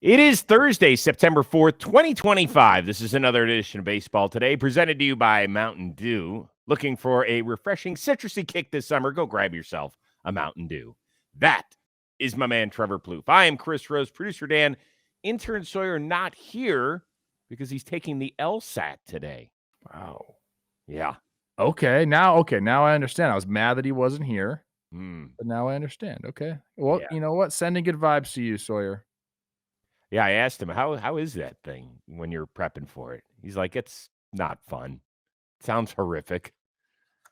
It is Thursday, September 4th, 2025. This is another edition of Baseball Today, presented to you by Mountain Dew. Looking for a refreshing citrusy kick this summer? Go grab yourself a Mountain Dew. That is my man, Trevor Plouffe. I am Chris Rose, producer Dan, intern Sawyer not here because he's taking the LSAT today. Wow. Yeah. Okay, now I understand. I was mad that he wasn't here, but now I understand. Okay. Well, Yeah. you know what? Sending good vibes to you, Sawyer. Yeah, I asked him, how is that thing when you're prepping for it? He's like, it's not fun. It sounds horrific.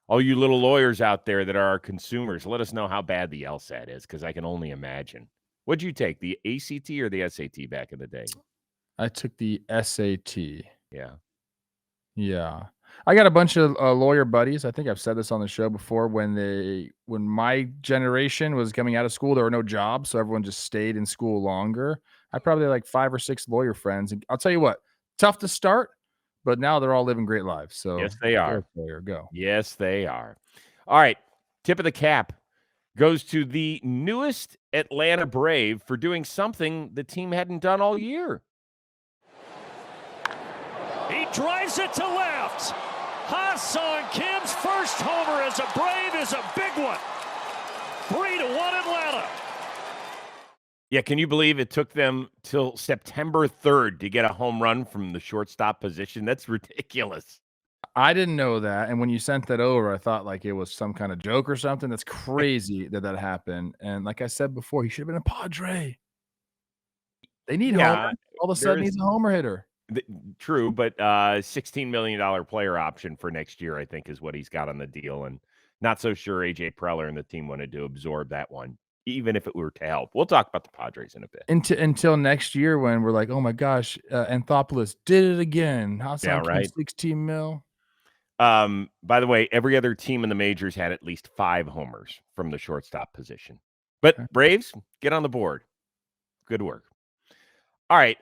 All you little lawyers out there that are our consumers, let us know how bad the LSAT is, because I can only imagine. What'd you take, the ACT or the SAT back in the day? I took the SAT. Yeah. Yeah. I got a bunch of lawyer buddies. I think I've said this on the show before. When my generation was coming out of school, there were no jobs, so everyone just stayed in school longer. I probably had like 5 or 6 lawyer friends, and I'll tell you what, tough to start, but now they're all living great lives. So Yes, they are. go, Sawyer, go. Yes, they are. All right. Tip of the cap goes to the newest Atlanta Brave for doing something the team hadn't done all year. He drives it to left. Ha-Sung Kim's first homer as a Brave is a big one. 3-1 Atlanta. Yeah, can you believe it took them till September 3rd to get a home run from the shortstop position? That's ridiculous. I didn't know that, and when you sent that over, I thought like it was some kind of joke or something. That's crazy that happened, and like I said before, he should have been a Padre. They need homers. All of a sudden, he's a homer hitter. True, but $16 million player option for next year, I think, is what he's got on the deal, and not so sure A.J. Preller and the team wanted to absorb that one, even if it were to help. We'll talk about the Padres in a bit. Until next year when we're like, oh my gosh, Anthopoulos did it again. How's Yeah, right. 16 mil? By the way, every other team in the majors had at least 5 homers from the shortstop position. But Braves, get on the board. Good work. All right,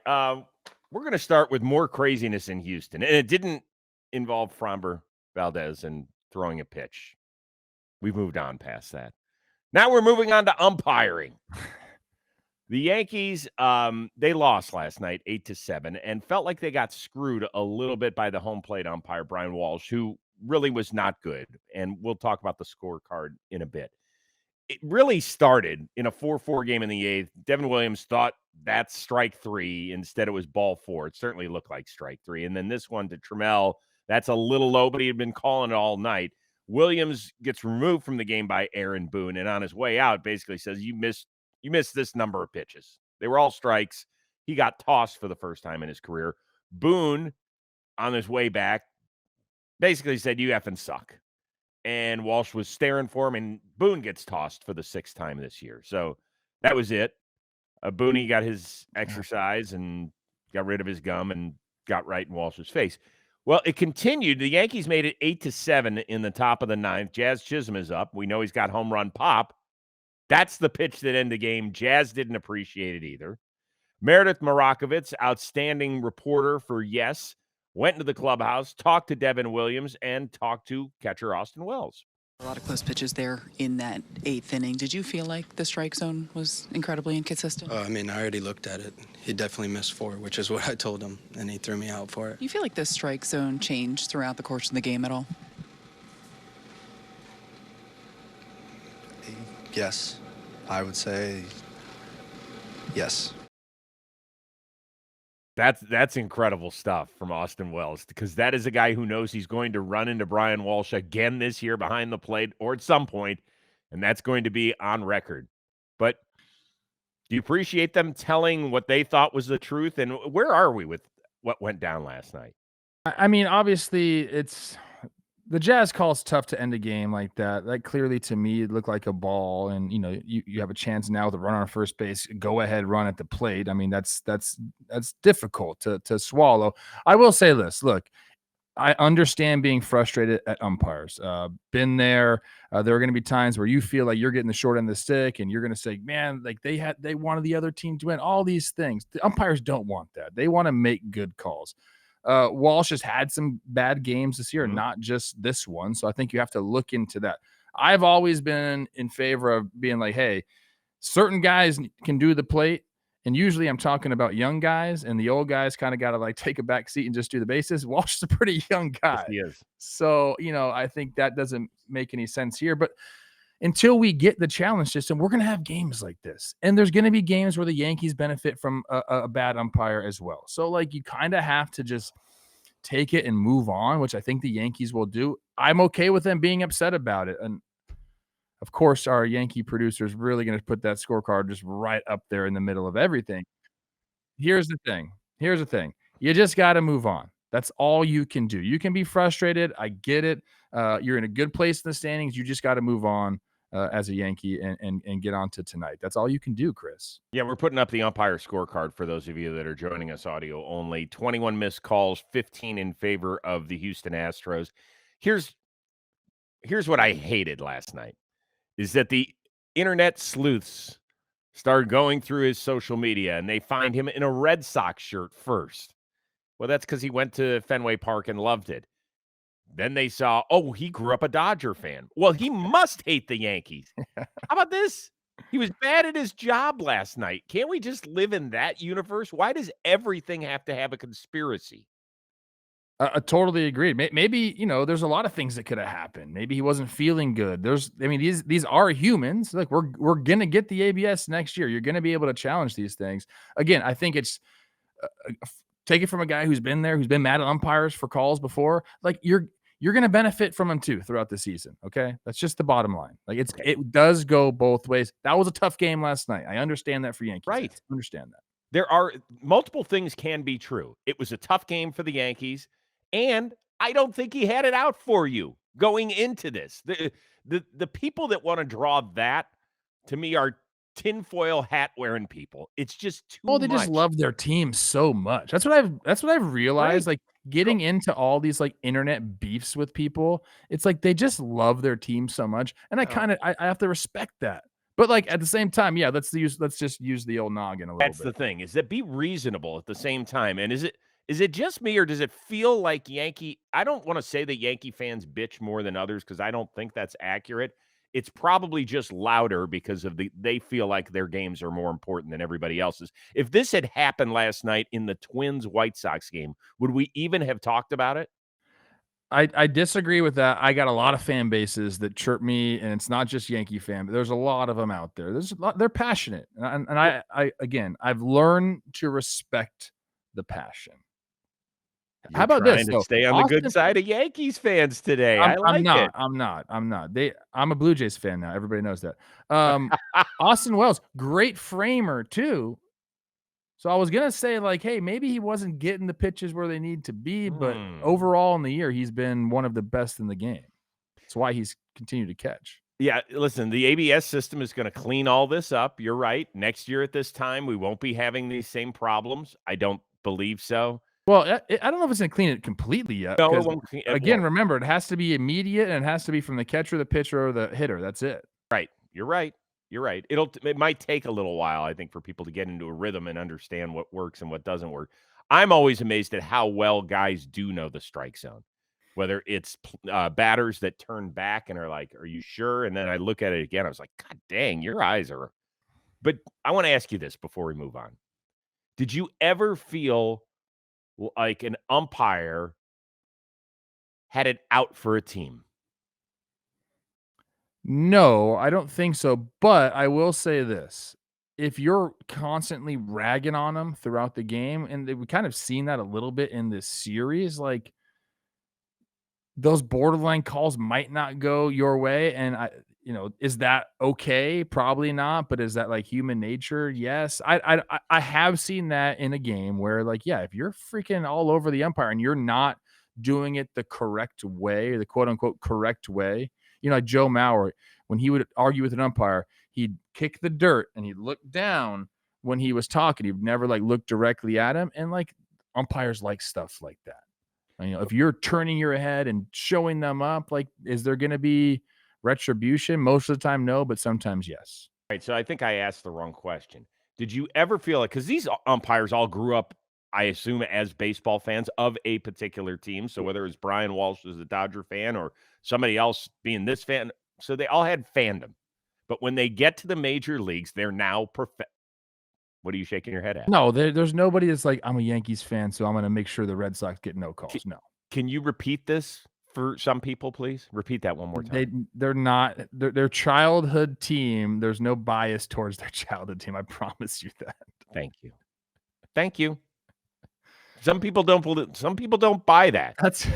we're going to start with more craziness in Houston, and it didn't involve Framber Valdez and throwing a pitch. We've moved on past that. Now we're moving on to umpiring. The Yankees, they lost last night 8-7 and felt like they got screwed a little bit by the home plate umpire, Brian Walsh, who really was not good. And we'll talk about the scorecard in a bit. It really started in a 4-4 game in the 8th. Devin Williams thought that's strike 3. Instead, it was ball 4. It certainly looked like strike 3. And then this one to Trammell, that's a little low, but he had been calling it all night. Williams gets removed from the game by Aaron Boone, and on his way out, basically says, you missed this number of pitches. They were all strikes. He got tossed for the first time in his career. Boone, on his way back, basically said, you effing suck. And Walsh was staring for him, and Boone gets tossed for the 6th time this year. So that was it. Boone got his exercise and got rid of his gum and got right in Walsh's face. Well, it continued. The Yankees made it 8-7 in the top of the 9th. Jazz Chisholm is up. We know he's got home run pop. That's the pitch that ended the game. Jazz didn't appreciate it either. Meredith Marakovitz, outstanding reporter for Yes, went into the clubhouse, talked to Devin Williams, and talked to catcher Austin Wells. A lot of close pitches there in that 8th inning. Did you feel like the strike zone was incredibly inconsistent? I already looked at it. He definitely missed 4, which is what I told him, and he threw me out for it. Do you feel like the strike zone changed throughout the course of the game at all? Yes. I would say yes. That's incredible stuff from Austin Wells, because that is a guy who knows he's going to run into Brian Walsh again this year behind the plate or at some point, and that's going to be on record. But do you appreciate them telling what they thought was the truth? And where are we with what went down last night? I mean, obviously, it's the Jazz call's tough to end a game like that. That clearly, to me, it looked like a ball, and you have a chance now with a runner on first base, go ahead run at the plate. I mean, that's difficult to swallow. I will say this: look, I understand being frustrated at umpires. Been there. There are going to be times where you feel like you're getting the short end of the stick, and you're going to say, "Man, like they wanted the other team to win." All these things. The umpires don't want that. They want to make good calls. Walsh has had some bad games this year, not just this one. So I think you have to look into that. I've always been in favor of being like, hey, certain guys can do the plate And usually I'm talking about young guys, and the old guys kind of got to like take a back seat and just do the bases. Walsh is a pretty young Yes, guy. he is. So, I think that doesn't make any sense here. But until we get the challenge system, we're going to have games like this. And there's going to be games where the Yankees benefit from a bad umpire as well. So, like, you kind of have to just take it and move on, which I think the Yankees will do. I'm okay with them being upset about it. And of course, our Yankee producer is really going to put that scorecard just right up there in the middle of everything. Here's the thing. Here's the thing. You just got to move on. That's all you can do. You can be frustrated. I get it. You're in a good place in the standings. You just got to move on as a Yankee and get on to tonight. That's all you can do, Chris. Yeah, we're putting up the umpire scorecard for those of you that are joining us audio only. 21 missed calls, 15 in favor of the Houston Astros. Here's what I hated last night is that the internet sleuths started going through his social media and they find him in a Red Sox shirt first. Well, that's because he went to Fenway Park and loved it. Then they saw, oh, he grew up a Dodger fan. Well, he must hate the Yankees. How about this? He was bad at his job last night. Can't we just live in that universe? Why does everything have to have a conspiracy? I totally agree. Maybe, there's a lot of things that could have happened. Maybe he wasn't feeling good. These are humans. Like we're gonna get the ABS next year. You're gonna be able to challenge these things. Again, I think it's take it from a guy who's been there, who's been mad at umpires for calls before. Like you're gonna benefit from him too throughout the season. Okay, that's just the bottom line. Like it does go both ways. That was a tough game last night. I understand that for Yankees. Right. Fans. I understand that. There are multiple things can be true. It was a tough game for the Yankees, and I don't think he had it out for you going into this. The people that want to draw that to me are tinfoil hat wearing people. It's just too Oh, they much. just love their team so much. That's what I've realized. Right. Like getting into all these like internet beefs with people, it's like they just love their team so much. And I have to respect that. But like at the same time, yeah, let's just use the old noggin a little That's bit. the thing, is that be reasonable at the same time. And is it just me, or does it feel like I don't want to say that Yankee fans bitch more than others because I don't think that's accurate. It's probably just louder because they feel like their games are more important than everybody else's. If this had happened last night in the Twins White Sox game, would we even have talked about it? I disagree with that. I got a lot of fan bases that chirp me, and it's not just Yankee fan, but there's a lot of them out there. There's a lot, they're passionate. And I again, I've learned to respect the passion. You're How about this? trying to though? stay on the good side of Yankees fans today. I like it. I'm not. I'm a Blue Jays fan now. Everybody knows that. Austin Wells, great framer too. So I was gonna say, like, hey, maybe he wasn't getting the pitches where they need to be, but overall in the year, he's been one of the best in the game. That's why he's continued to catch. Yeah, listen, the ABS system is going to clean all this up. You're right. Next year at this time, we won't be having these same problems. I don't believe so. Well, I don't know if it's gonna clean it completely yet. No, it 'Cause, won't. again, remember, it has to be immediate and it has to be from the catcher, the pitcher, or the hitter. That's it. Right. You're right. You're right. It might take a little while, I think, for people to get into a rhythm and understand what works and what doesn't work. I'm always amazed at how well guys do know the strike zone, whether it's batters that turn back and are like, "Are you sure?" And then I look at it again. I was like, "God dang, your eyes are." But I want to ask you this before we move on. Did you ever feel like an umpire had it out for a team? No, I don't think so. But I will say this. If you're constantly ragging on them throughout the game, and we kind of seen that a little bit in this series, like those borderline calls might not go your way. And is that okay? Probably not. But is that like human nature? Yes. I have seen that in a game where, like, yeah, if you're freaking all over the umpire and you're not doing it the correct way, the quote unquote correct way, like Joe Mauer, when he would argue with an umpire, he'd kick the dirt and he'd look down when he was talking. He'd never like look directly at him. And like umpires like stuff like that. If you're turning your head and showing them up, like, is there going to be retribution? Most of the time, no, but sometimes yes. Right. So I think I asked the wrong question. Did you ever feel like, because these umpires all grew up, I assume, as baseball fans of a particular team. So whether it's Brian Walsh as a Dodger fan or somebody else being this fan, so they all had fandom. But when they get to the major leagues, they're now What are you shaking your head at? No, there's nobody that's like, I'm a Yankees fan, so I'm going to make sure the Red Sox get no calls. No. Can you repeat this for some people, please? Repeat that one more time. They're not their childhood team. There's no bias towards their childhood team. I promise you that. Thank you. Thank you. Some people don't buy that. That's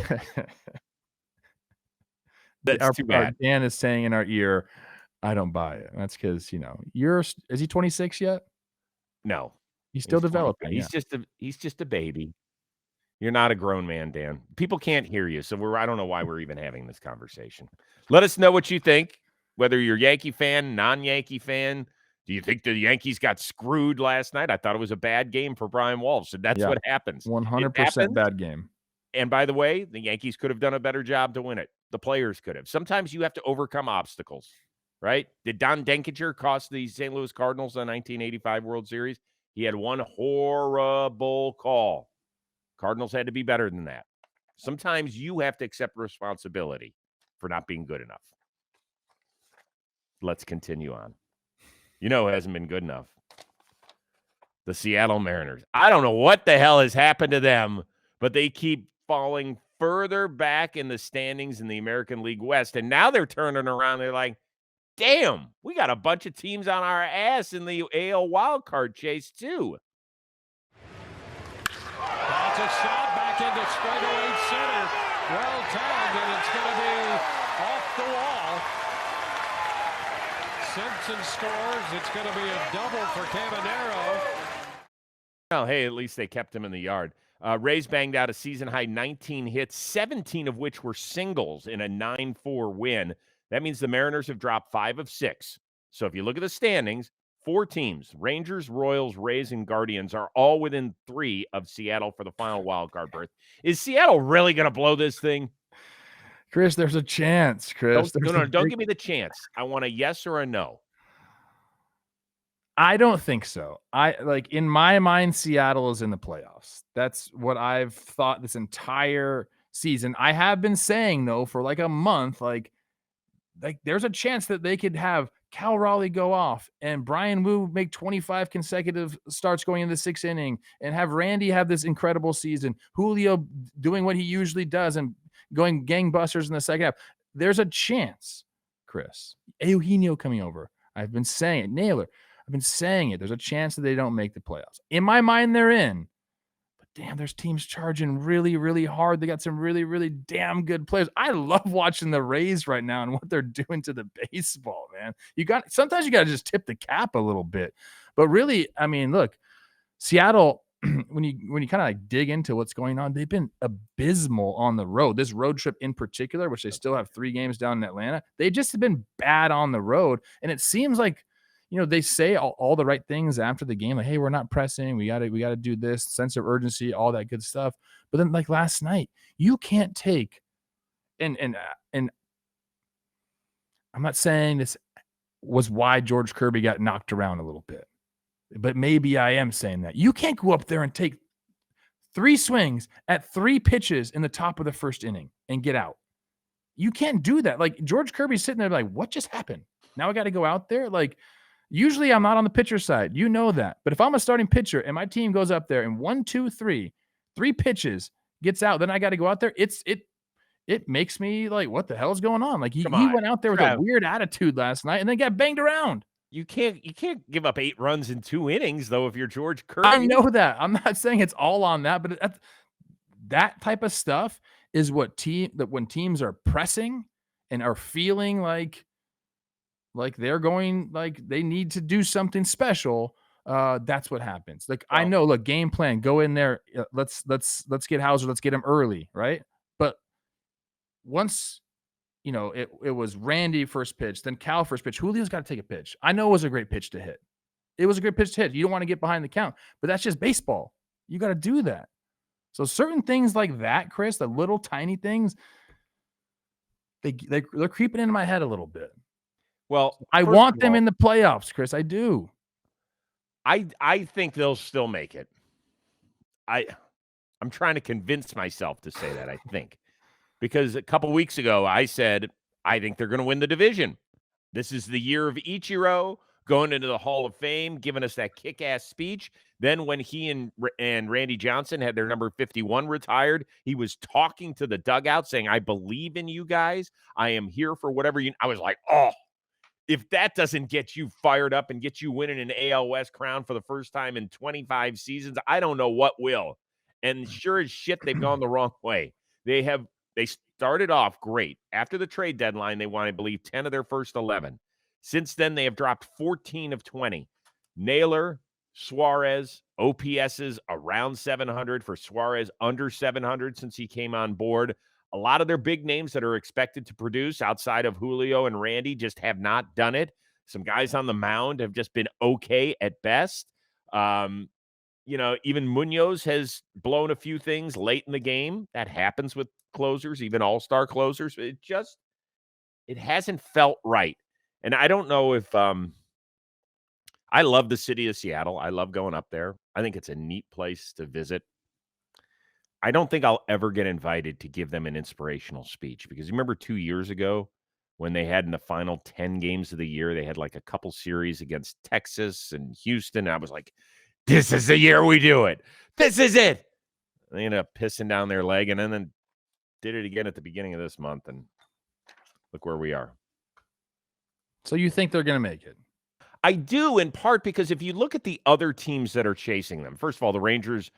too bad. Dan is saying in our ear, I don't buy it. That's because, is he 26 yet? No. He's still developing. He's just a baby. You're not a grown man, Dan. People can't hear you, so I don't know why we're even having this conversation. Let us know what you think, whether you're a Yankee fan, non-Yankee fan. Do you think the Yankees got screwed last night? I thought it was a bad game for Brian Walsh, and that's what happens. 100% bad game. And by the way, the Yankees could have done a better job to win it. The players could have. Sometimes you have to overcome obstacles, right? Did Don Denkinger cost the St. Louis Cardinals the 1985 World Series? He had one horrible call. Cardinals had to be better than that. Sometimes you have to accept responsibility for not being good enough. Let's continue on. It hasn't been good enough. The Seattle Mariners. I don't know what the hell has happened to them, but they keep falling further back in the standings in the American League West. And now they're turning around. They're like, damn, we got a bunch of teams on our ass in the AL wildcard chase, too. That's a shot back into straightaway center. Well tagged, and it's going to be off the wall. Simpson scores. It's going to be a double for Caminero. Well, hey, at least they kept him in the yard. Rays banged out a season-high 19 hits, 17 of which were singles in a 9-4 win. That means the Mariners have dropped 5 of 6. So if you look at the standings, 4 teams, Rangers, Royals, Rays, and Guardians, are all within 3 of Seattle for the final wildcard berth. Is Seattle really going to blow this thing? Chris, there's a chance, Chris. Don't give me the chance. I want a yes or a no. I don't think so. In my mind, Seattle is in the playoffs. That's what I've thought this entire season. I have been saying, though, for like a month, like there's a chance that they could have Cal Raleigh go off and Brian Wu make 25 consecutive starts going into the 6th inning and have Randy have this incredible season. Julio doing what he usually does and going gangbusters in the second half. There's a chance, Chris. Eugenio coming over. I've been saying it. Naylor. I've been saying it. There's a chance that they don't make the playoffs. In my mind, they're in. But damn, there's teams charging really, really hard. They got some really, really damn good players. I love watching the Rays right now and what they're doing to the baseball, man. Sometimes you got to just tip the cap a little bit. But really, I mean, look, Seattle, when you kind of like dig into what's going on, they've been abysmal on the road. This road trip in particular, which they still have 3 games down in Atlanta, they just have been bad on the road. And it seems like, they say all the right things after the game, like, hey, we're not pressing. We got to do this, sense of urgency, all that good stuff. But then like last night, you can't take and I'm not saying this was why George Kirby got knocked around a little bit, but maybe I am saying that. You can't go up there and take 3 swings at 3 pitches in the top of the 1st inning and get out. You can't do that. Like George Kirby's sitting there like, what just happened? Now I got to go out there? Like, usually I'm not on the pitcher side. You know that. But if I'm a starting pitcher and my team goes up there and 1, 2, 3 pitches gets out, then I got to go out there. It makes me like, what the hell is going on? Like he went out there with a weird attitude last night and then got banged around. You can't give up 8 runs in 2 innings though if you're George Kirby. I know that. I'm not saying it's all on that, but that type of stuff is when teams are pressing and are feeling like they're going, like they need to do something special. That's what happens. Like, I know, look, game plan, go in there. Let's get Hauser. Let's get him early. Right. But once, it was Randy first pitch, then Cal first pitch, Julio's got to take a pitch. I know it was a great pitch to hit. It was a great pitch to hit. You don't want to get behind the count, but that's just baseball. You got to do that. So certain things like that, Chris, the little tiny things, they're creeping into my head a little bit. Well, I want them in the playoffs, Chris. I do. I think they'll still make it. I'm trying to convince myself to say that, I think. Because a couple weeks ago, I said, I think they're going to win the division. This is the year of Ichiro. A going into the Hall of Fame, giving us that kick-ass speech. Then when he and Randy Johnson had their number 51 retired, he was talking to the dugout saying, I believe in you guys. I am here for whatever you – I was like, oh, if that doesn't get you fired up and get you winning an AL West crown for the first time in 25 seasons, I don't know what will. And sure as shit, they've gone the wrong way. They started off great. After the trade deadline, they won, I believe, 10 of their first 11. Since then, they have dropped 14 of 20. Naylor, Suarez, OPSs around 700 for Suarez, under 700 since he came on board. A lot of their big names that are expected to produce outside of Julio and Randy just have not done it. Some guys on the mound have just been okay at best. Even Munoz has blown a few things late in the game. That happens with closers, even all-star closers. It hasn't felt right. And I don't know if I love the city of Seattle. I love going up there. I think it's a neat place to visit. I don't think I'll ever get invited to give them an inspirational speech because you remember 2 years ago when they had in the final 10 games of the year, they had like a couple series against Texas and Houston. And I was like, this is the year we do it. This is it. They ended up pissing down their leg and then did it again at the beginning of this month. And look where we are. So you think they're going to make it? I do, in part because if you look at the other teams that are chasing them, first of all, the Rangers,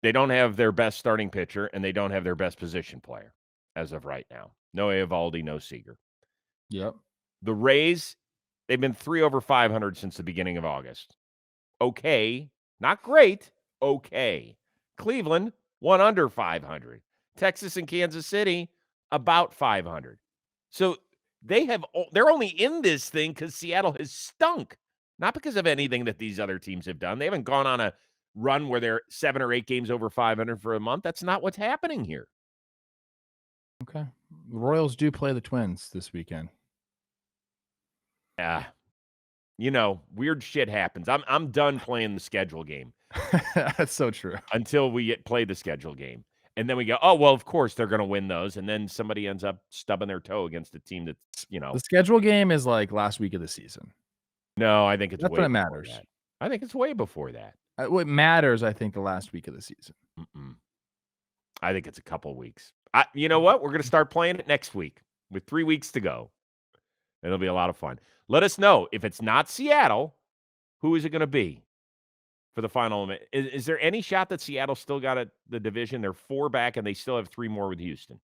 they don't have their best starting pitcher, and they don't have their best position player as of right now. No Eovaldi, no Seager. Yep. The Rays, they've been 3 over 500 since the beginning of August. Okay. Not great. Okay. Cleveland, 1 under 500. Texas and Kansas City, about 500. So they're only in this thing because Seattle has stunk, not because of anything that these other teams have done. They haven't gone on a run where they're 7 or 8 games over 500 for a month. That's not what's happening here. Okay. The Royals do play the Twins this weekend. Yeah. Weird shit happens. I'm done playing the schedule game. That's so true. Until we play the schedule game. And then we go, oh, well, of course they're going to win those. And then somebody ends up stubbing their toe against a team that's, The schedule game is like last week of the season. No, I think it's that's way when it before matters. That. I think it's way before that. What matters, I think, the last week of the season. I think it's a couple weeks. You know what? We're going to start playing it next week with 3 weeks to go. It'll be a lot of fun. Let us know if it's not Seattle, who is it going to be for the final? Is there any shot that Seattle still got the division? They're 4 back, and they still have 3 more with Houston.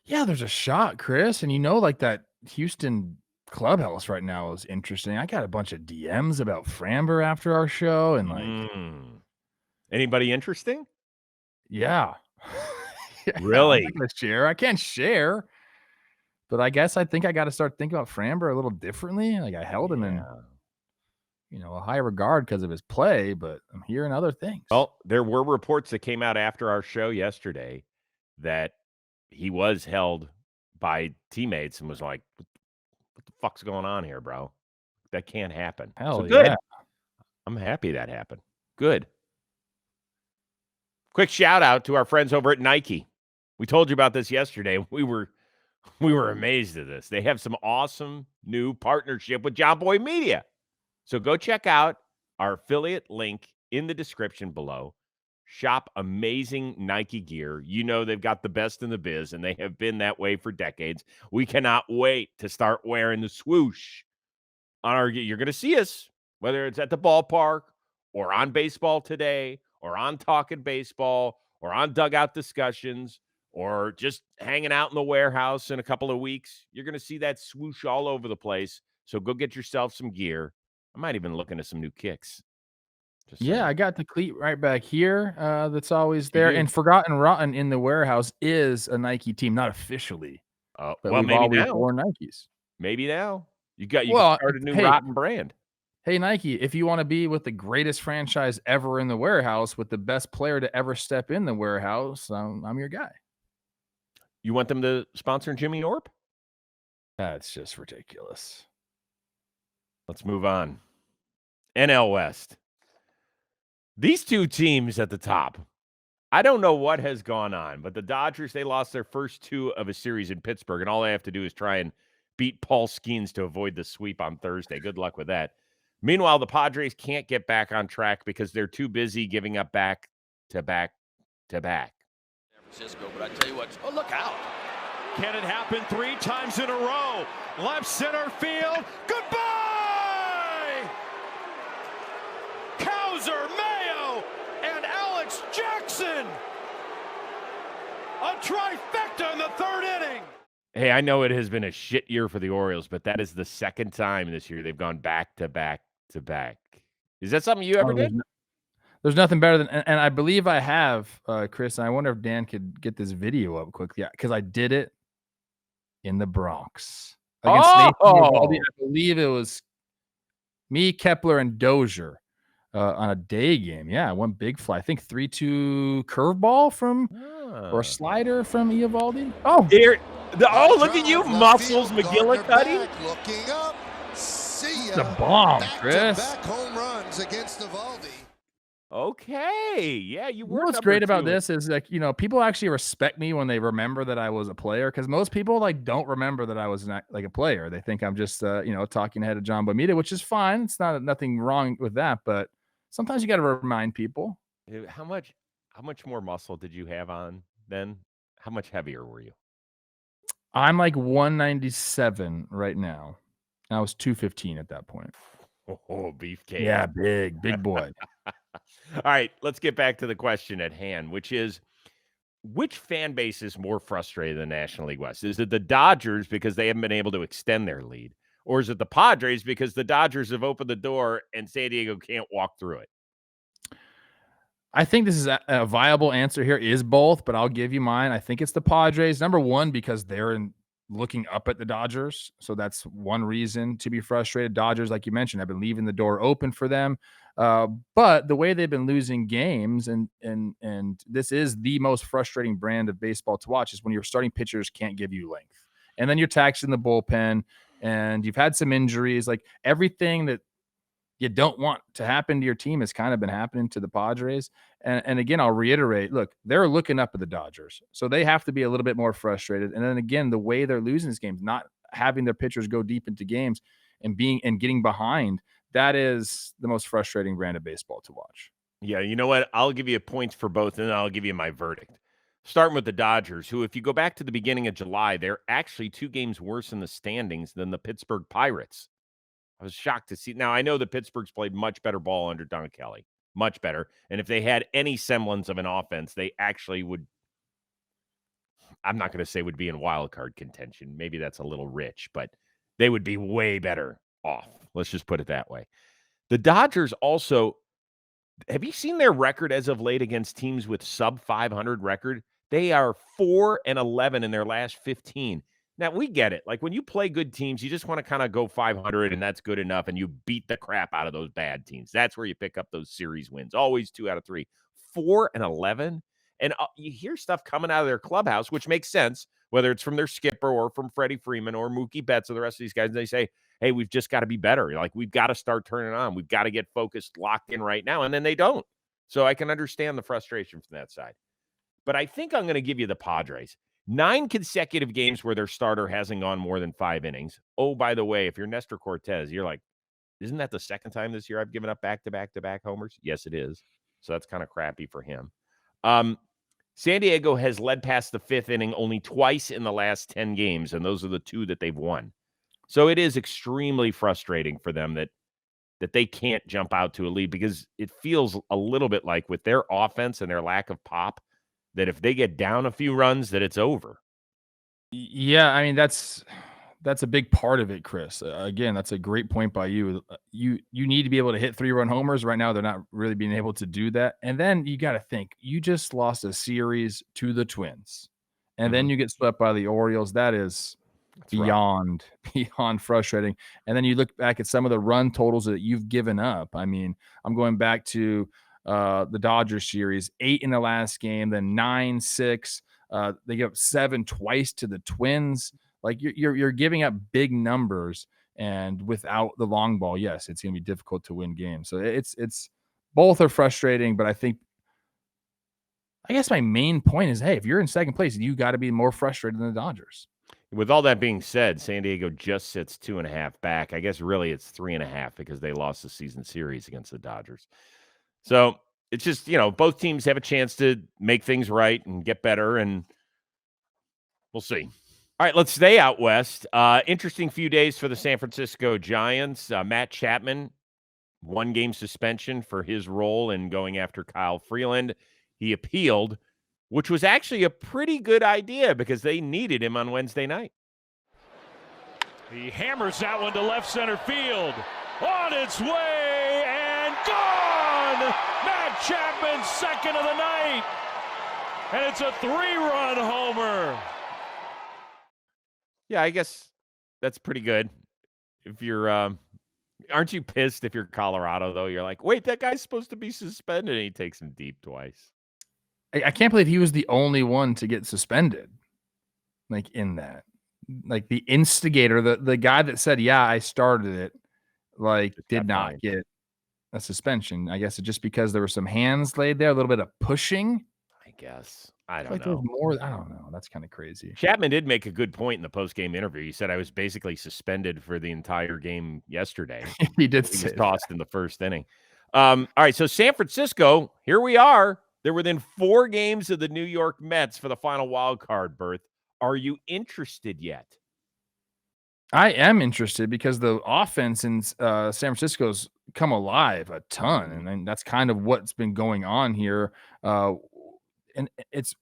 Yeah, there's a shot, Chris. And like that Houston clubhouse right now is interesting. I got a bunch of DMs about Framber after our show, and anybody interesting? Yeah. Really? I'm not gonna share. I can't share. But I guess I think I got to start thinking about Framber a little differently. Like I held him in, a high regard because of his play, but I'm hearing other things. Well, there were reports that came out after our show yesterday that he was held by teammates and was like, what the fuck's going on here, bro? That can't happen. Hell good. Yeah. I'm happy that happened. Good. Quick shout out to our friends over at Nike. We told you about this yesterday. We were amazed at this. They have some awesome new partnership with John Boy Media. So go check out our affiliate link in the description below. Shop amazing Nike gear. They've got the best in the biz, and they have been that way for decades. We cannot wait to start wearing the swoosh on our gear. You're going to see us, whether it's at the ballpark or on Baseball Today or on Talking Baseball or on Dugout Discussions or just hanging out in the warehouse in a couple of weeks. You're going to see that swoosh all over the place. So go get yourself some gear. I might even look into some new kicks. Yeah, I got the cleat right back here. That's always there. And Forgotten Rotten in the warehouse is a Nike team, not officially. But we've maybe always now. worn Nikes. Maybe now. You can start a new Rotten brand. Hey, Nike, if you want to be with the greatest franchise ever in the warehouse with the best player to ever step in the warehouse, I'm your guy. You want them to sponsor Jimmy Orp? That's just ridiculous. Let's move on. NL West. These two teams at the top. I don't know what has gone on, but the Dodgers, they lost their first 2 of a series in Pittsburgh, and all they have to do is try and beat Paul Skeens to avoid the sweep on Thursday. Good luck with that. Meanwhile, the Padres can't get back on track because they're too busy giving up back-to-back. San Francisco, but I tell you what, oh, look out. Can it happen 3 times in a row? Left center field. Goodbye! Cowser, Mayo, and Alex Jackson. A trifecta in the 3rd inning. Hey, I know it has been a shit year for the Orioles, but that is the second time this year they've gone back-to-back. Is that something you ever did? There's nothing better than, and I believe I have, Chris. And I wonder if Dan could get this video up quickly. Yeah, because I did it in the Bronx against Nathan Eovaldi. I believe it was me, Kepler, and Dozier on a day game. Yeah, I won big fly. I think 3-2 curveball from or a slider from Eovaldi. Oh, here. Look at you, Muscles McGillicuddy. Looking up. See ya. The bomb, Chris. Back home runs against Eovaldi. Okay. Yeah, you were. What's great about this is, like, people actually respect me when they remember that I was a player, because most people don't remember that I was not like a player. They think I'm just talking head of John Bonita, which is fine. It's nothing wrong with that, but sometimes you got to remind people. How much more muscle did you have on then? How much heavier were you? I'm like 197 right now. I was 215 at that point. Oh, beefcake. Yeah, big boy. All right, let's get back to the question at hand, which is, which fan base is more frustrated in the National League West? Is it the Dodgers because they haven't been able to extend their lead? Or is it the Padres because the Dodgers have opened the door and San Diego can't walk through it? I think this is a viable answer here, is both, but I'll give you mine. I think it's the Padres. Number one, because they're looking up at the Dodgers. So that's one reason to be frustrated. Dodgers, like you mentioned, have been leaving the door open for them. But the way they've been losing games, and this is the most frustrating brand of baseball to watch, is when your starting pitchers can't give you length. And then you're taxing the bullpen, and you've had some injuries. Like, everything that you don't want to happen to your team has kind of been happening to the Padres. And again, I'll reiterate, look, they're looking up at the Dodgers. So they have to be a little bit more frustrated. And then again, the way they're losing these games, not having their pitchers go deep into games and getting behind, that is the most frustrating brand of baseball to watch. Yeah, you know what? I'll give you points for both, and then I'll give you my verdict. Starting with the Dodgers, who, if you go back to the beginning of July, they're actually 2 games worse in the standings than the Pittsburgh Pirates. I was shocked to see. Now, I know the Pittsburgh's played much better ball under Don Kelly, much better. And if they had any semblance of an offense, they actually would, I'm not going to say would be in wild card contention. Maybe that's a little rich, but they would be way better off. Let's just put it that way. The Dodgers also, have you seen their record as of late against teams with sub 500 record? They are 4-11 in their last 15. Now, we get it. Like, when you play good teams, you just want to kind of go 500, and that's good enough, and you beat the crap out of those bad teams. That's where you pick up those series wins. Always 2 out of 3. 4-11? And you hear stuff coming out of their clubhouse, which makes sense, whether it's from their skipper or from Freddie Freeman or Mookie Betts or the rest of these guys. And they say, hey, we've just got to be better. Like, we've got to start turning on. We've got to get focused, locked in right now. And then they don't. So I can understand the frustration from that side. But I think I'm going to give you the Padres. 9 consecutive games where their starter hasn't gone more than 5 innings. Oh, by the way, if you're Nestor Cortez, you're like, isn't that the second time this year I've given up back-to-back homers? Yes, it is. So that's kind of crappy for him. San Diego has led past the 5th inning only twice in the last 10 games, and those are the 2 that they've won. So it is extremely frustrating for them that they can't jump out to a lead, because it feels a little bit like, with their offense and their lack of pop, that if they get down a few runs, that it's over. Yeah, I mean, that's a big part of it, Chris. Again, that's a great point by you. You need to be able to hit 3-run homers. Right now, they're not really being able to do that. And then you got to think, you just lost a series to the Twins, and then you get swept by the Orioles. That's beyond frustrating. And then you look back at some of the run totals that you've given up. I mean, I'm going back to the Dodgers series, 8 in the last game, then 9-6. They give up 7 twice to the Twins. Like, you're giving up big numbers, and without the long ball, yes, it's going to be difficult to win games. So it's both are frustrating, but I guess my main point is, hey, if you're in second place, you got to be more frustrated than the Dodgers. With all that being said, San Diego just sits 2.5 back. I guess really it's 3.5 because they lost the season series against the Dodgers. So it's just, both teams have a chance to make things right and get better, and we'll see. All right, let's stay out west. Interesting few days for the San Francisco Giants. Matt Chapman, 1-game suspension for his role in going after Kyle Freeland. He appealed, which was actually a pretty good idea because they needed him on Wednesday night. He hammers that one to left center field. On its way and gone! Matt Chapman, second of the night. And it's a 3-run homer. Yeah, I guess that's pretty good. If you're, aren't you pissed if you're Colorado, though? You're like, wait, that guy's supposed to be suspended, and he takes him deep twice. I can't believe he was the only one to get suspended. Like in that, like the instigator, the guy that said, yeah, I started it, like did not get a suspension. I guess just because there were some hands laid there, a little bit of pushing. I guess. I don't Like know. there's more. I don't know. That's kind of crazy. Chapman did make a good point in the post-game interview. He said, I was basically suspended for the entire game yesterday. He did He say was tossed in the first inning. All right, so San Francisco, here we are. They're within 4 games of the New York Mets for the final wild card berth. Are you interested yet? I am interested because the offense in San Francisco's come alive a ton, and that's kind of what's been going on here. And it's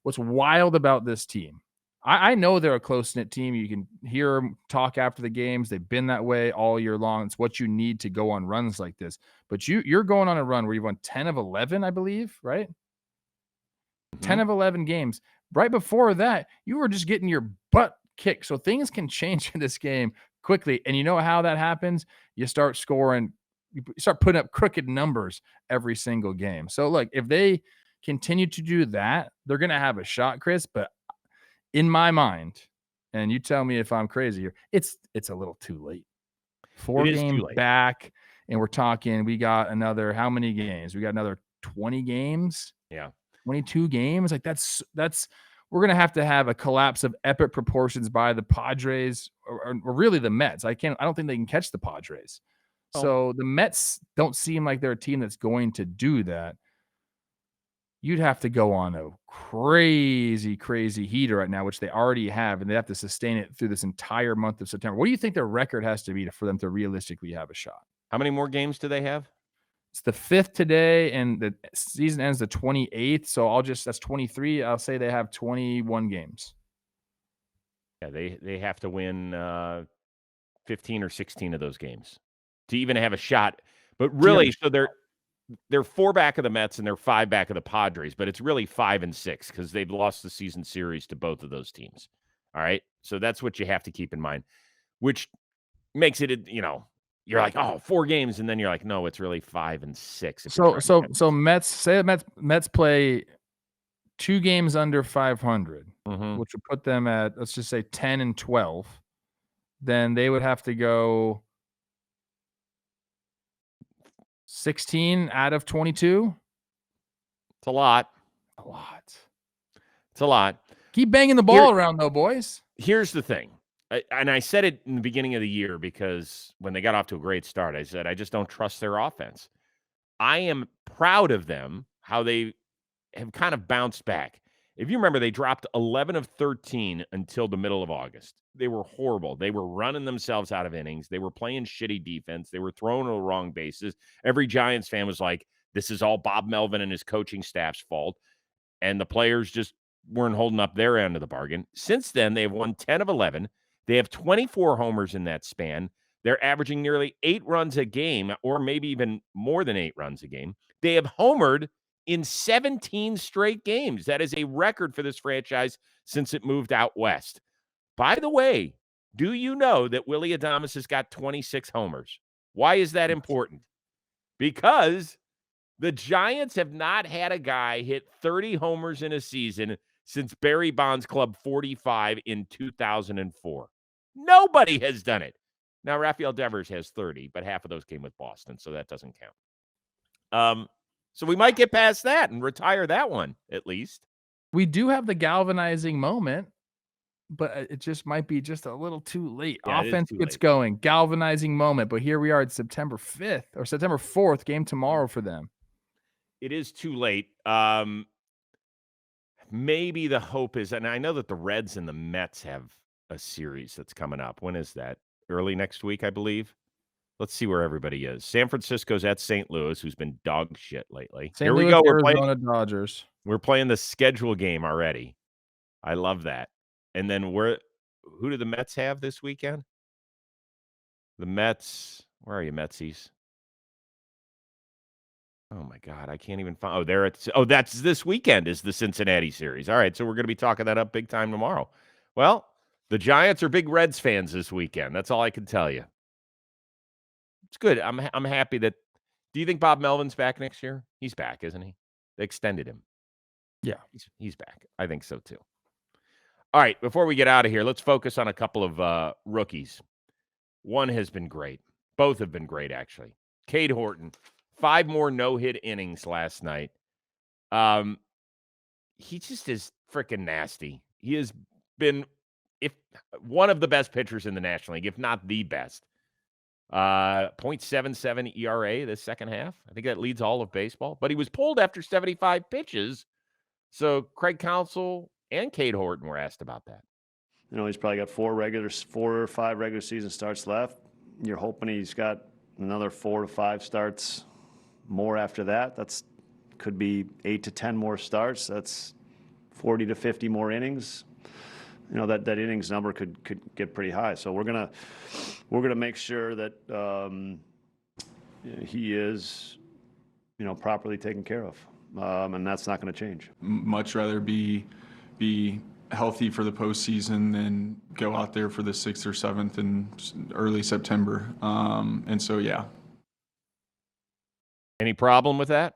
what's wild about this team. I know they're a close-knit team. You can hear them talk after the games. They've been that way all year long. It's what you need to go on runs like this. But you're going on a run where you've won 10 of 11, I believe, right? 10 of 11 games. Right before that, you were just getting your butt kicked. So things can change in this game quickly. And you know how that happens? You start scoring, you start putting up crooked numbers every single game. So look, if they continue to do that, they're going to have a shot, Chris. But in my mind, and you tell me if I'm crazy here, it's a little too late. 4 games back, and we're talking, we got another, how many games? We got another 20 games. Yeah. 22 games. Like that's we're going to have a collapse of epic proportions by the Padres or really the Mets. I don't think they can catch the Padres. Oh. So the Mets don't seem like they're a team that's going to do that. You'd have to go on a crazy, crazy heater right now, which they already have, and they have to sustain it through this entire month of September. What do you think their record has to be for them to realistically have a shot? How many more games do they have? It's the 5th today, and the season ends the 28th. So that's 23. I'll say they have 21 games. Yeah, they have to win 15 or 16 of those games to even have a shot. But really, so they're 4 back of the Mets and they're 5 back of the Padres, but it's really 5 and 6 because they've lost the season series to both of those teams. All right, so that's what you have to keep in mind, which makes it, you're like, oh, 4 games, and then you're like, no, it's really 5 and 6. So Mets play 2 games under 500, which would put them at, let's just say 10 and 12. Then they would have to go 16 out of 22. It's a lot. It's a lot. Keep banging the ball around, though, boys. Here's the thing. And I said it in the beginning of the year because when they got off to a great start, I said, I just don't trust their offense. I am proud of them, how they have kind of bounced back. If you remember, they dropped 11 of 13 until the middle of August. They were horrible. They were running themselves out of innings. They were playing shitty defense. They were throwing to the wrong bases. Every Giants fan was like, this is all Bob Melvin and his coaching staff's fault. And the players just weren't holding up their end of the bargain. Since then, they have won 10 of 11. They have 24 homers in that span. They're averaging nearly 8 runs a game, or maybe even more than 8 runs a game. They have homered in 17 straight games. That is a record for this franchise since it moved out west. By the way, do you know that Willy Adames has got 26 homers? Why is that important? Because the Giants have not had a guy hit 30 homers in a season since Barry Bonds' Club 45 in 2004. Nobody has done it. Now, Rafael Devers has 30, but half of those came with Boston, so that doesn't count. So we might get past that and retire that one, at least. We do have the galvanizing moment but it just might be just a little too late. Yeah, it is Offense too gets late. going, galvanizing moment, but here we are at September 5th or September 4th, game tomorrow for them. It is too late. Maybe the hope is, and I know that the Reds and the Mets have a series that's coming up. When is that? Early next week, I believe. Let's see where everybody is. San Francisco's at St. Louis, who's been dog shit lately. St. Here Louis, we go. Arizona Dodgers. We're playing the schedule game already. I love that. And then who do the Mets have this weekend? The Mets. Where are you, Metsies? Oh my God, I can't even find. That's this weekend is the Cincinnati series. All right, so we're going to be talking that up big time tomorrow. Well, the Giants are big Reds fans this weekend. That's all I can tell you. It's good. I'm happy that. Do you think Bob Melvin's back next year? He's back, isn't he? They extended him. Yeah, he's back. I think so too. All right, before we get out of here, let's focus on a couple of rookies. One has been great. Both have been great, actually. Cade Horton. 5 more no-hit innings last night. He just is freaking nasty. He has been one of the best pitchers in the National League, if not the best. 0.77 ERA this second half. I think that leads all of baseball. But he was pulled after 75 pitches. So Craig Counsell and Cade Horton were asked about that. He's probably got 4 or 5 regular season starts left. You're hoping he's got another 4 to 5 starts more after that. That's could be 8 to 10 more starts. That's 40 to 50 more innings. That innings number could get pretty high. So we're gonna make sure that he is properly taken care of, and that's not going to change. Much rather be healthy for the postseason than go out there for the 6th or 7th in early September. And so, yeah. Any problem with that?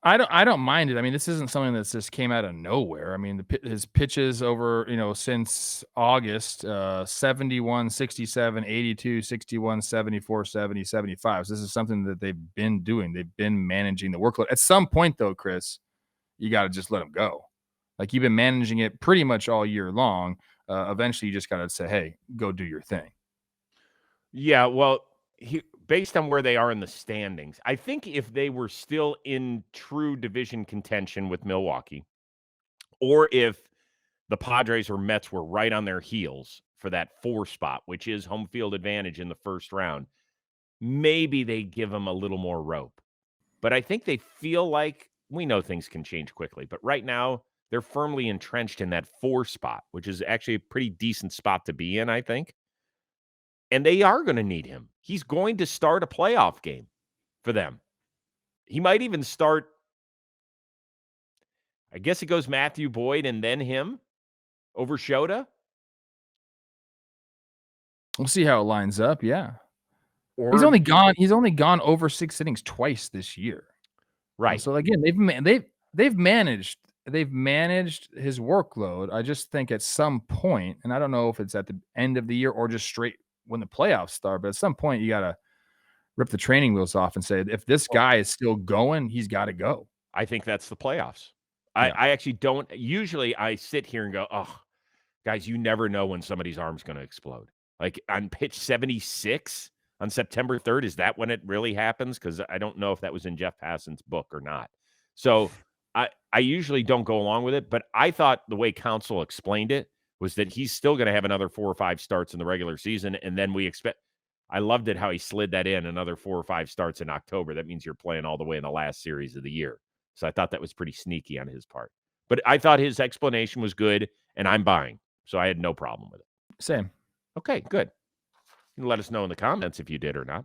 I don't mind it. I mean, this isn't something that's just came out of nowhere. I mean, his pitches over, since August, 71, 67, 82, 61, 74, 70, 75. So this is something that they've been doing. They've been managing the workload. At some point, though, Chris, you got to just let him go. Like, you've been managing it pretty much all year long. Eventually, you just got to say, hey, go do your thing. Yeah, well, based on where they are in the standings, I think if they were still in true division contention with Milwaukee, or if the Padres or Mets were right on their heels for that 4 spot, which is home field advantage in the first round, maybe they give them a little more rope. But I think they feel like, we know things can change quickly, but right now they're firmly entrenched in that 4 spot, which is actually a pretty decent spot to be in, I think. And they are going to need him. He's going to start a playoff game for them. He might even start, I guess it goes Matthew Boyd and then him over Shota. We'll see how it lines up, yeah. He's only gone over 6 innings twice this year. Right. So again, they've managed his workload. I just think at some point, and I don't know if it's at the end of the year or just straight when the playoffs start, but at some point you got to rip the training wheels off and say, if this guy is still going, he's got to go. I think that's the playoffs. Yeah. I actually don't. Usually I sit here and go, oh, guys, you never know when somebody's arm's going to explode. Like on pitch 76 on September 3rd, is that when it really happens? Because I don't know if that was in Jeff Passan's book or not. So I usually don't go along with it, but I thought the way Counsell explained it was that he's still going to have another 4 or 5 starts in the regular season, and then we expect – I loved it how he slid that in, another 4 or 5 starts in October. That means you're playing all the way in the last series of the year. So I thought that was pretty sneaky on his part. But I thought his explanation was good, and I'm buying. So I had no problem with it. Same. Okay, good. You can let us know in the comments if you did or not.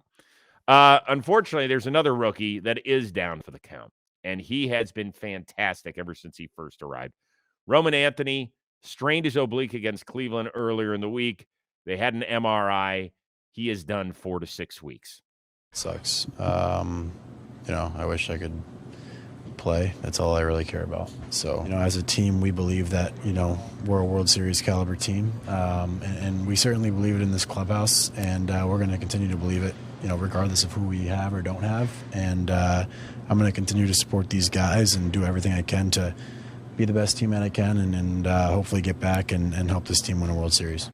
Unfortunately, there's another rookie that is down for the count, and he has been fantastic ever since he first arrived. Roman Anthony strained his oblique against Cleveland earlier in the week. They had an MRI. He is done 4 to 6 weeks. Sucks. I wish I could play. That's all I really care about. So, as a team, we believe that, we're a World Series caliber team. And we certainly believe it in this clubhouse. And we're going to continue to believe it, regardless of who we have or don't have. And I'm going to continue to support these guys and do everything I can to be the best team that I can, and hopefully get back and help this team win a World Series.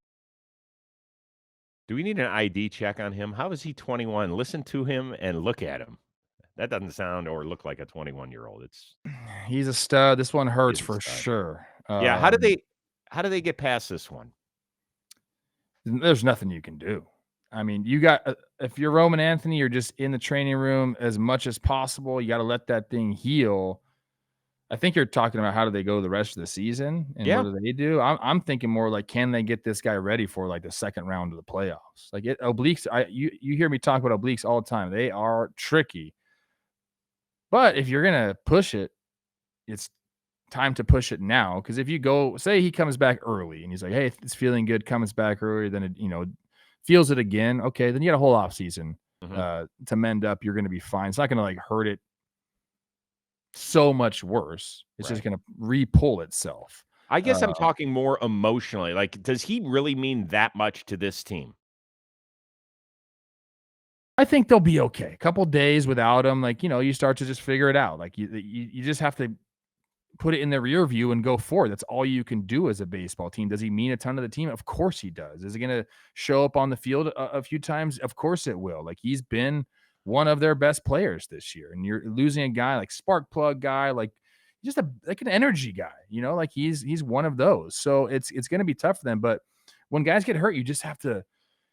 Do we need an ID check on him? How is he 21? Listen to him and look at him. That doesn't sound or look like a 21-year-old. He's a stud. This one hurts He's a for stud. sure. Yeah, how did they get past this one? There's nothing you can do. I mean, you got if you're Roman Anthony, you're just in the training room as much as possible. You got to let that thing heal. I think you're talking about how do they go the rest of the season and Yeah. what do they do? I'm thinking more like, can they get this guy ready for like the second round of the playoffs? Like obliques, you hear me talk about obliques all the time. They are tricky. But if you're gonna push it, it's time to push it now. Because if you go, say he comes back early and he's like, hey, it's feeling good, comes back early, then it, feels it again. Okay, then you got a whole off season to mend up. You're gonna be fine. It's not gonna like hurt it so much worse. It's just going to re-pull itself. I guess I'm talking more emotionally. Like, does he really mean that much to this team? I think they'll be okay. A couple days without him, like, you start to just figure it out. Like you just have to put it in the rear view and go forward. That's all you can do as a baseball team. Does he mean a ton to the team? Of course he does. Is he going to show up on the field a few times? Of course it will. Like, he's been one of their best players this year, and you're losing a guy like spark plug guy, like just like an energy guy, like he's one of those. So it's going to be tough for them. But when guys get hurt, you just have to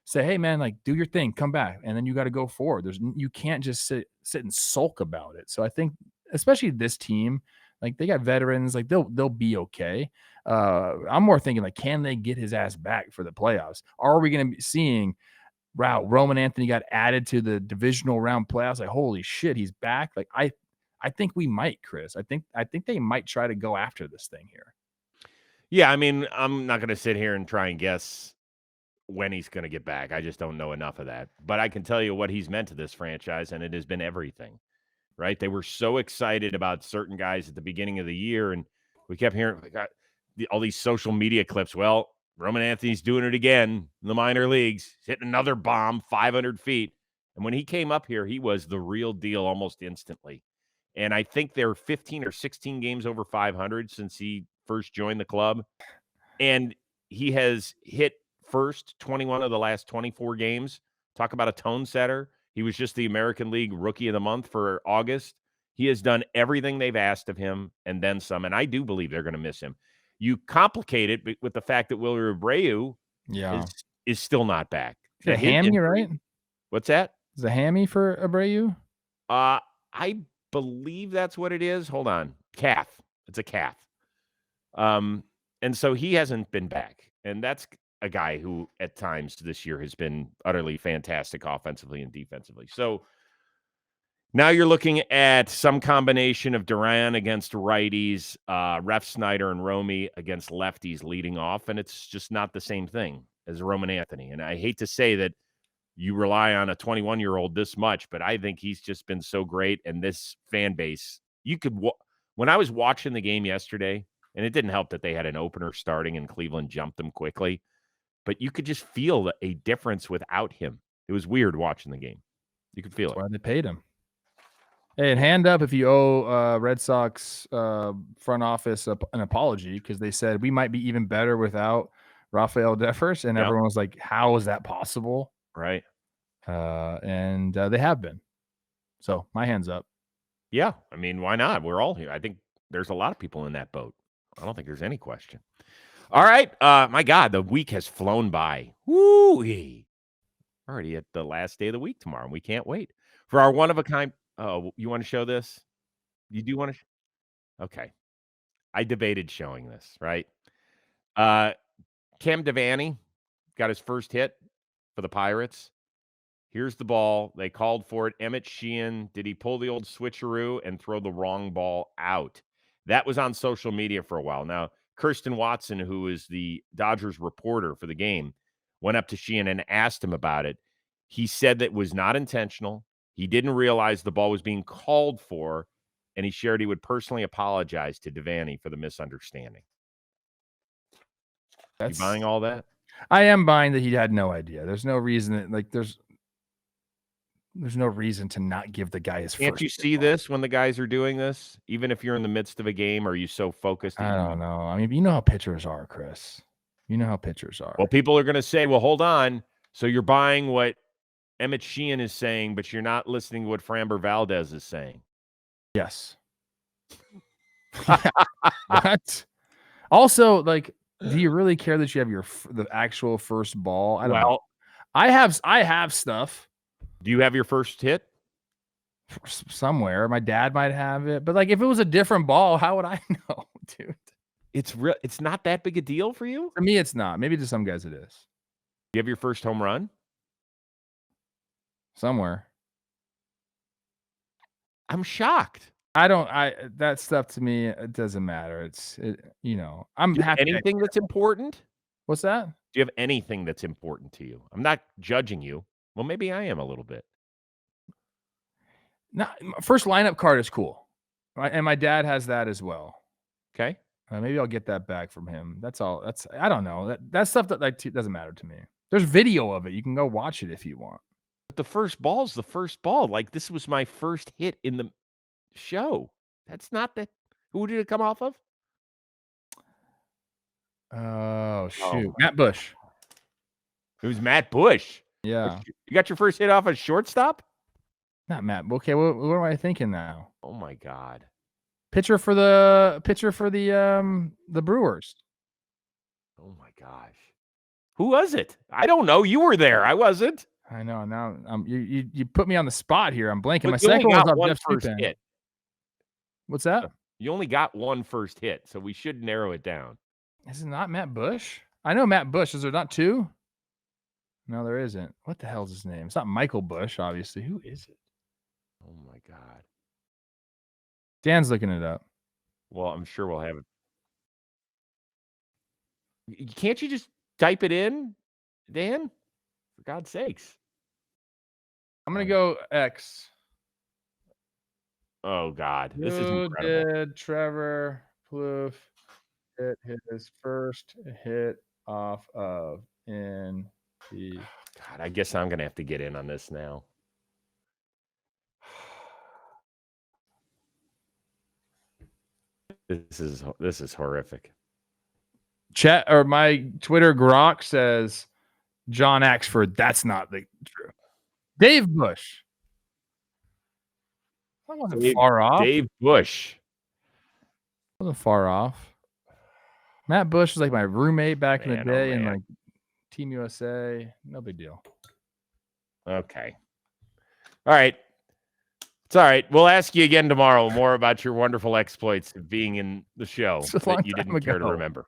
say, hey man, like do your thing, come back, and then you got to go forward. You can't just sit and sulk about it. So I think especially this team, like they got veterans, like they'll be okay. I'm more thinking like, can they get his ass back for the playoffs? Are we going to be seeing, wow, Roman Anthony got added to the divisional round playoffs? Like, holy shit, he's back. Like I think we might, Chris. I think they might try to go after this thing here. Yeah, I mean, I'm not going to sit here and try and guess when he's going to get back. I just don't know enough of that. But I can tell you what he's meant to this franchise, and it has been everything, right? They were so excited about certain guys at the beginning of the year, and we kept hearing all these social media clips. Well, Roman Anthony's doing it again in the minor leagues. He's hitting another bomb 500 feet. And when he came up here, he was the real deal almost instantly. And I think they're 15 or 16 games over 500 since he first joined the club. And he has hit first 21 of the last 24 games. Talk about a tone setter. He was just the American League Rookie of the Month for August. He has done everything they've asked of him and then some. And I do believe they're going to miss him. You complicate it with the fact that Wilyer Abreu is still not back. The hammy, right? What's that? Is the hammy for Abreu? I believe that's what it is. Hold on. Calf. It's a calf. And so he hasn't been back. And that's a guy who at times this year has been utterly fantastic offensively and defensively. So now you're looking at some combination of Duran against righties, Ref Snyder and Romy against lefties leading off, and it's just not the same thing as Roman Anthony. And I hate to say that you rely on a 21-year-old this much, but I think he's just been so great. And this fan base, when I was watching the game yesterday, and it didn't help that they had an opener starting and Cleveland jumped them quickly, but you could just feel a difference without him. It was weird watching the game. You could feel it. That's why they paid him. Hey, and hand up if you owe Red Sox front office an apology, because they said we might be even better without Rafael Devers, and everyone was like, how is that possible? Right. And they have been. So my hand's up. Yeah. I mean, why not? We're all here. I think there's a lot of people in that boat. I don't think there's any question. All right. My God, the week has flown by. Woo-wee. Already at the last day of the week tomorrow, and we can't wait for our one-of-a-kind. Oh, you want to show this? You do want to? Okay. I debated showing this, right? Cam Devaney got his first hit for the Pirates. Here's the ball. They called for it. Emmett Sheehan, did he pull the old switcheroo and throw the wrong ball out? That was on social media for a while. Now, Kirsten Watson, who is the Dodgers reporter for the game, went up to Sheehan and asked him about it. He said that it was not intentional. He didn't realize the ball was being called for, and he shared he would personally apologize to Devaney for the misunderstanding. You buying all that? I am buying that he had no idea. There's no reason that, like, there's no reason to not give the guy his Can't first. you see this when the guys are doing this? Even if you're in the midst of a game, are you so focused? I don't know. I mean, you know how pitchers are, Chris. You know how pitchers are. Well, people are going to say, well, hold on. So you're buying what Emmett Sheehan is saying, but you're not listening to what Framber Valdez is saying. Yes. What? Also, like, do you really care that you have the actual first ball? I don't know. I have stuff. Do you have your first hit? Somewhere. My dad might have it. But, like, if it was a different ball, how would I know, dude? It's not that big a deal for you? For me, it's not. Maybe to some guys it is. You have your first home run? Somewhere. I'm shocked. That stuff to me, it doesn't matter. I'm happy. Anything that's important? What's that? Do you have anything that's important to you? I'm not judging you. Well, maybe I am a little bit. No, first lineup card is cool. Right? And my dad has that as well. Okay. Maybe I'll get that back from him. That's all. I don't know. That stuff that doesn't matter to me. There's video of it. You can go watch it if you want. But the first ball's the first ball. Like, this was my first hit in the show. That's not that. Who did it come off of? Oh, shoot. Matt Bush. It was Matt Bush. Yeah. You got your first hit off a shortstop? Not Matt. Okay, what am I thinking now? Oh my God. Pitcher for the Brewers. Oh my gosh. Who was it? I don't know. You were there. I wasn't. I know. Now you put me on the spot here. I'm blanking. But My second one was on first hit. What's that? You only got one first hit, so we should narrow it down. Is it not Matt Bush? I know Matt Bush. Is there not two? No, there isn't. What the hell's his name? It's not Michael Bush, obviously. Who is it? Oh my God. Dan's looking it up. Well, I'm sure we'll have it. Can't you just type it in, Dan? For God's sakes. I'm going to go X. Oh, God. This is Who incredible. did Trevor Plouffe hit his first hit off of in the... God, I guess I'm going to have to get in on this now. This is horrific. Chat or my Twitter grok says John Axford. That's not true. Dave Bush. That wasn't far off. Dave Bush. Wasn't far off. Matt Bush was like my roommate back in the day in like Team USA. No big deal. Okay. All right. It's all right. We'll ask you again tomorrow more about your wonderful exploits of being in the show that you didn't care to remember.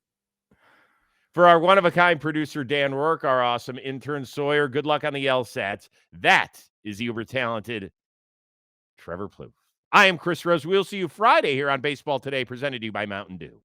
For our one-of-a-kind producer, Dan Rourke, our awesome intern, Sawyer, good luck on the LSATs. That is uber-talented Trevor Plouffe. I am Chris Rose. We'll see you Friday here on Baseball Today, presented to you by Mountain Dew.